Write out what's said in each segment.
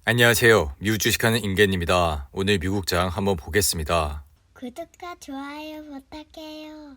안녕하세요. 미국 주식하는 임겐입니다. 오늘 미국장 한번 보겠습니다. 구독과 좋아요 부탁해요.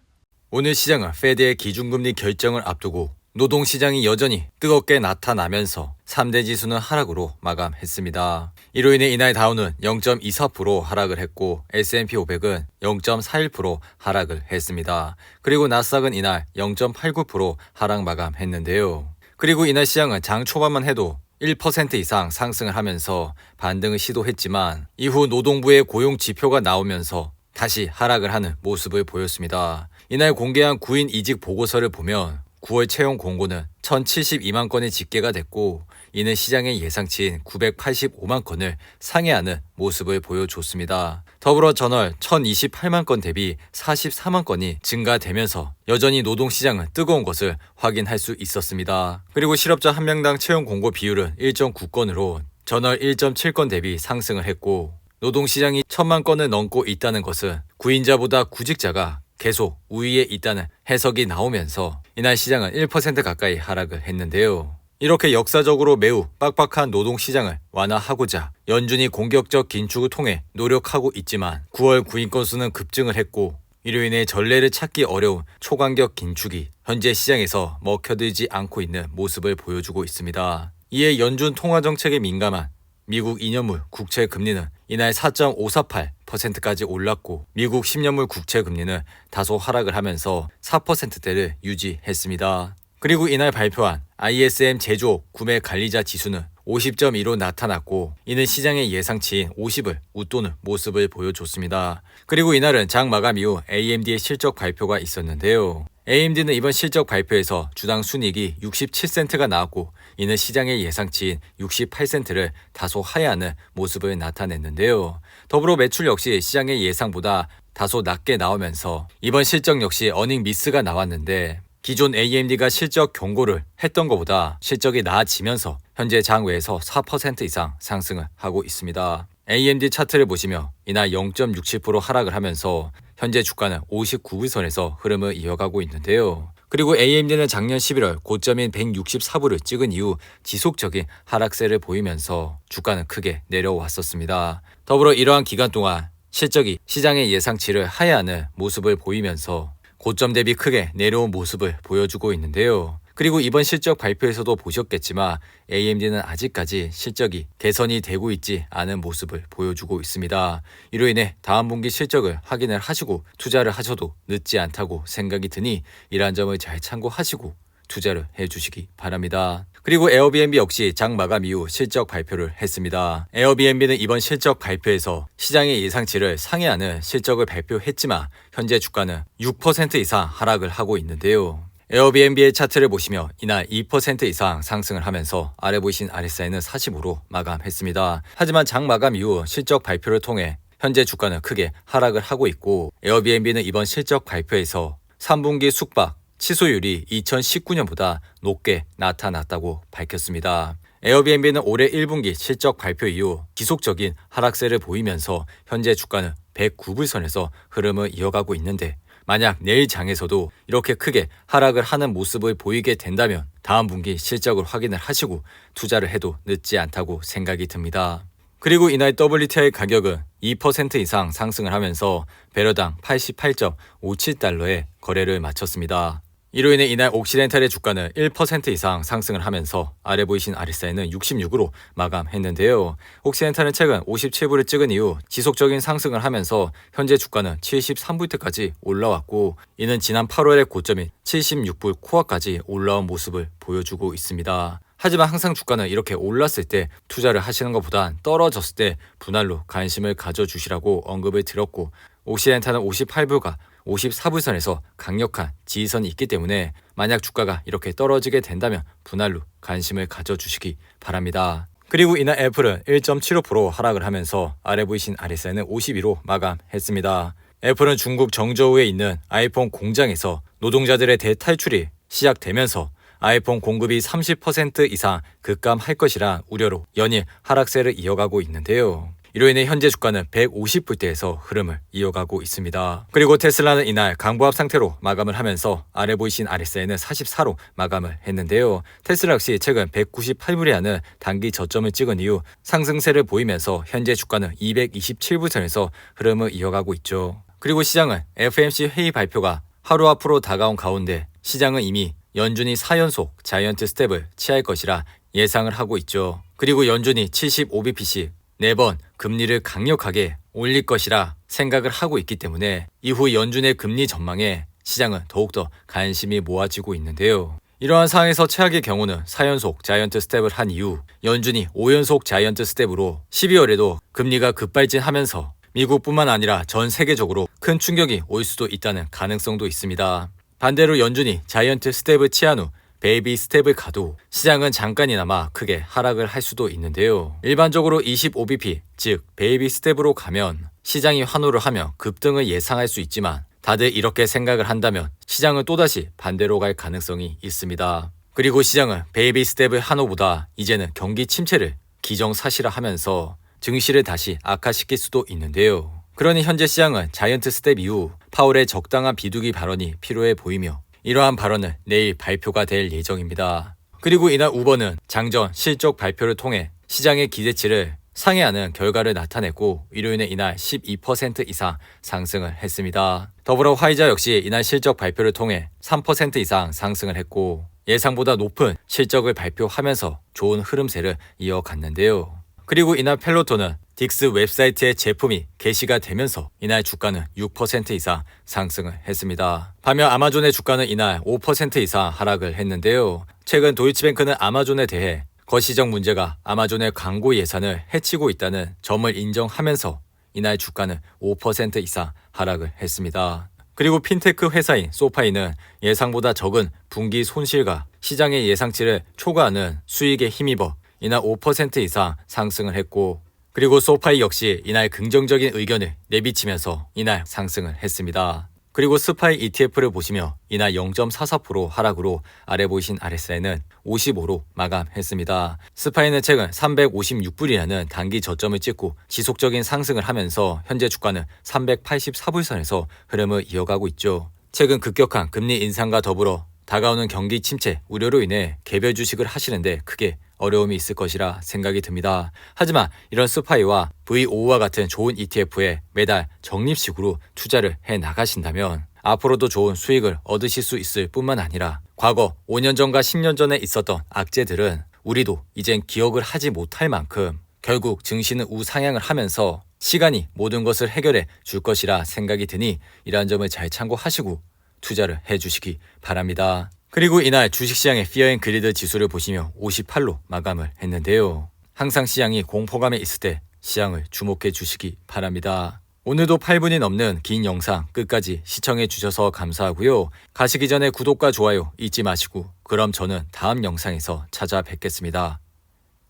오늘 시장은 페드의 기준금리 결정을 앞두고 노동시장이 여전히 뜨겁게 나타나면서 3대 지수는 하락으로 마감했습니다. 이로 인해 이날 다우는 0.24% 하락을 했고 S&P 500은 0.41% 하락을 했습니다. 그리고 나스닥은 이날 0.89% 하락 마감했는데요. 그리고 이날 시장은 장 초반만 해도 1% 이상 상승을 하면서 반등을 시도했지만 이후 노동부의 고용 지표가 나오면서 다시 하락을 하는 모습을 보였습니다. 이날 공개한 구인 이직 보고서를 보면 9월 채용 공고는 1072만 건의 집계가 됐고 이는 시장의 예상치인 985만 건을 상회하는 모습을 보여줬습니다. 더불어 전월 1028만 건 대비 44만 건이 증가되면서 여전히 노동시장은 뜨거운 것을 확인할 수 있었습니다. 그리고 실업자 한 명당 채용 공고 비율은 1.9건으로 전월 1.7건 대비 상승을 했고 노동시장이 1000만 건을 넘고 있다는 것은 구인자보다 구직자가 계속 우위에 있다는 해석이 나오면서 이날 시장은 1% 가까이 하락을 했는데요. 이렇게 역사적으로 매우 빡빡한 노동시장을 완화하고자 연준이 공격적 긴축을 통해 노력하고 있지만 9월 구인 건수는 급증을 했고 이로 인해 전례를 찾기 어려운 초간격 긴축이 현재 시장에서 먹혀들지 않고 있는 모습을 보여주고 있습니다. 이에 연준 통화정책에 민감한 미국 2년물 국채 금리는 이날 4.548%까지 올랐고 미국 10년물 국채 금리는 다소 하락을 하면서 4%대를 유지했습니다. 그리고 이날 발표한 ISM 제조업 구매 관리자 지수는 50.2로 나타났고 이는 시장의 예상치인 50을 웃도는 모습을 보여줬습니다. 그리고 이날은 장 마감 이후 AMD의 실적 발표가 있었는데요. AMD는 이번 실적 발표에서 주당 순이익이 67센트가 나왔고 이는 시장의 예상치인 68센트를 다소 하회하는 모습을 나타냈는데요. 더불어 매출 역시 시장의 예상보다 다소 낮게 나오면서 이번 실적 역시 어닝 미스가 나왔는데 기존 AMD가 실적 경고를 했던 것보다 실적이 나아지면서 현재 장외에서 4% 이상 상승을 하고 있습니다. AMD 차트를 보시며 이날 0.67% 하락을 하면서 현재 주가는 59불선에서 흐름을 이어가고 있는데요. 그리고 AMD는 작년 11월 고점인 164불을 찍은 이후 지속적인 하락세를 보이면서 주가는 크게 내려왔었습니다. 더불어 이러한 기간 동안 실적이 시장의 예상치를 하회하는 모습을 보이면서 고점 대비 크게 내려온 모습을 보여주고 있는데요. 그리고 이번 실적 발표에서도 보셨겠지만 AMD는 아직까지 실적이 개선이 되고 있지 않은 모습을 보여주고 있습니다. 이로 인해 다음 분기 실적을 확인을 하시고 투자를 하셔도 늦지 않다고 생각이 드니 이러한 점을 잘 참고하시고 투자를 해주시기 바랍니다. 그리고 에어비앤비 역시 장 마감 이후 실적 발표를 했습니다. 에어비앤비는 이번 실적 발표에서 시장의 예상치를 상회하는 실적을 발표했지만 현재 주가는 6% 이상 하락을 하고 있는데요. 에어비앤비의 차트를 보시며 이날 2% 이상 상승을 하면서 아래 보이신 RSI는 45로 마감했습니다. 하지만 장 마감 이후 실적 발표를 통해 현재 주가는 크게 하락을 하고 있고 에어비앤비는 이번 실적 발표에서 3분기 숙박 취소율이 2019년보다 높게 나타났다고 밝혔습니다. 에어비앤비는 올해 1분기 실적 발표 이후 지속적인 하락세를 보이면서 현재 주가는 109불선에서 흐름을 이어가고 있는데 만약 내일 장에서도 이렇게 크게 하락을 하는 모습을 보이게 된다면 다음 분기 실적을 확인을 하시고 투자를 해도 늦지 않다고 생각이 듭니다. 그리고 이날 WTI 가격은 2% 이상 상승을 하면서 배럴당 88.57달러에 거래를 마쳤습니다. 이로 인해 이날 옥시덴탈의 주가는 1% 이상 상승을 하면서 아래 보이신 RSI는 66으로 마감했는데요. 옥시덴탈은 최근 57불을 찍은 이후 지속적인 상승을 하면서 현재 주가는 73불대까지 올라왔고 이는 지난 8월의 고점인 76불 코어까지 올라온 모습을 보여주고 있습니다. 하지만 항상 주가는 이렇게 올랐을 때 투자를 하시는 것보단 떨어졌을 때 분할로 관심을 가져주시라고 언급을 드렸고 옥시덴탈은 58불과 54불선에서 강력한 지지선이 있기 때문에 만약 주가가 이렇게 떨어지게 된다면 분할로 관심을 가져주시기 바랍니다. 그리고 이날 애플은 1.75% 하락을 하면서 아래 보이신 RSI는 52로 마감했습니다. 애플은 중국 정저우에 있는 아이폰 공장에서 노동자들의 대탈출이 시작되면서 아이폰 공급이 30% 이상 급감할 것이란 우려로 연일 하락세를 이어가고 있는데요. 이로 인해 현재 주가는 150불대에서 흐름을 이어가고 있습니다. 그리고 테슬라는 이날 강보합 상태로 마감을 하면서 아래 보이신 RSI는 44로 마감을 했는데요. 테슬라 역시 최근 198불에 하는 단기 저점을 찍은 이후 상승세를 보이면서 현재 주가는 227불 선에서 흐름을 이어가고 있죠. 그리고 시장은 FOMC 회의 발표가 하루 앞으로 다가온 가운데 시장은 이미 연준이 4연속 자이언트 스텝을 취할 것이라 예상을 하고 있죠. 그리고 연준이 75bp씩 4번 금리를 강력하게 올릴 것이라 생각을 하고 있기 때문에 이후 연준의 금리 전망에 시장은 더욱더 관심이 모아지고 있는데요. 이러한 상황에서 최악의 경우는 4연속 자이언트 스텝을 한 이후 연준이 5연속 자이언트 스텝으로 12월에도 금리가 급발진하면서 미국뿐만 아니라 전 세계적으로 큰 충격이 올 수도 있다는 가능성도 있습니다. 반대로 연준이 자이언트 스텝을 취한 후 베이비 스텝을 가도 시장은 잠깐이나마 크게 하락을 할 수도 있는데요. 일반적으로 25bp, 즉 베이비 스텝으로 가면 시장이 환호를 하며 급등을 예상할 수 있지만 다들 이렇게 생각을 한다면 시장은 또다시 반대로 갈 가능성이 있습니다. 그리고 시장은 베이비 스텝을 한 후보다 이제는 경기 침체를 기정사실화하면서 증시를 다시 악화시킬 수도 있는데요. 그러니 현재 시장은 자이언트 스텝 이후 파월의 적당한 비두기 발언이 필요해 보이며 이러한 발언은 내일 발표가 될 예정입니다. 그리고 이날 우버는 장전 실적 발표를 통해 시장의 기대치를 상회하는 결과를 나타냈고 이로 인해 이날 12% 이상 상승을 했습니다. 더불어 화이자 역시 이날 실적 발표를 통해 3% 이상 상승을 했고 예상보다 높은 실적을 발표하면서 좋은 흐름세를 이어갔는데요. 그리고 이날 펠로톤은 딕스 웹사이트에 제품이 게시가 되면서 이날 주가는 6% 이상 상승을 했습니다. 반면 아마존의 주가는 이날 5% 이상 하락을 했는데요. 최근 도이치뱅크는 아마존에 대해 거시적 문제가 아마존의 광고 예산을 해치고 있다는 점을 인정하면서 이날 주가는 5% 이상 하락을 했습니다. 그리고 핀테크 회사인 소파이는 예상보다 적은 분기 손실과 시장의 예상치를 초과하는 수익에 힘입어 이날 5% 이상 상승을 했고 그리고 소파이 역시 이날 긍정적인 의견을 내비치면서 이날 상승을 했습니다. 그리고 스파이 ETF를 보시며 이날 0.44% 하락으로 아래 보이신 RSI는 55로 마감했습니다. 스파이는 최근 356불이라는 단기 저점을 찍고 지속적인 상승을 하면서 현재 주가는 384불선에서 흐름을 이어가고 있죠. 최근 급격한 금리 인상과 더불어 다가오는 경기 침체 우려로 인해 개별 주식을 하시는데 크게 어려움이 있을 것이라 생각이 듭니다. 하지만 이런 스파이와 V5와 같은 좋은 ETF에 매달 적립식으로 투자를 해 나가신다면 앞으로도 좋은 수익을 얻으실 수 있을 뿐만 아니라 과거 5년 전과 10년 전에 있었던 악재들은 우리도 이젠 기억을 하지 못할 만큼 결국 증시는 우상향을 하면서 시간이 모든 것을 해결해 줄 것이라 생각이 드니 이러한 점을 잘 참고하시고 투자를 해주시기 바랍니다. 그리고 이날 주식시장의 피어 앤 그리드 지수를 보시며 58로 마감을 했는데요. 항상 시장이 공포감에 있을 때 시장을 주목해 주시기 바랍니다. 오늘도 8분이 넘는 긴 영상 끝까지 시청해 주셔서 감사하고요. 가시기 전에 구독과 좋아요 잊지 마시고 그럼 저는 다음 영상에서 찾아뵙겠습니다.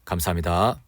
감사합니다.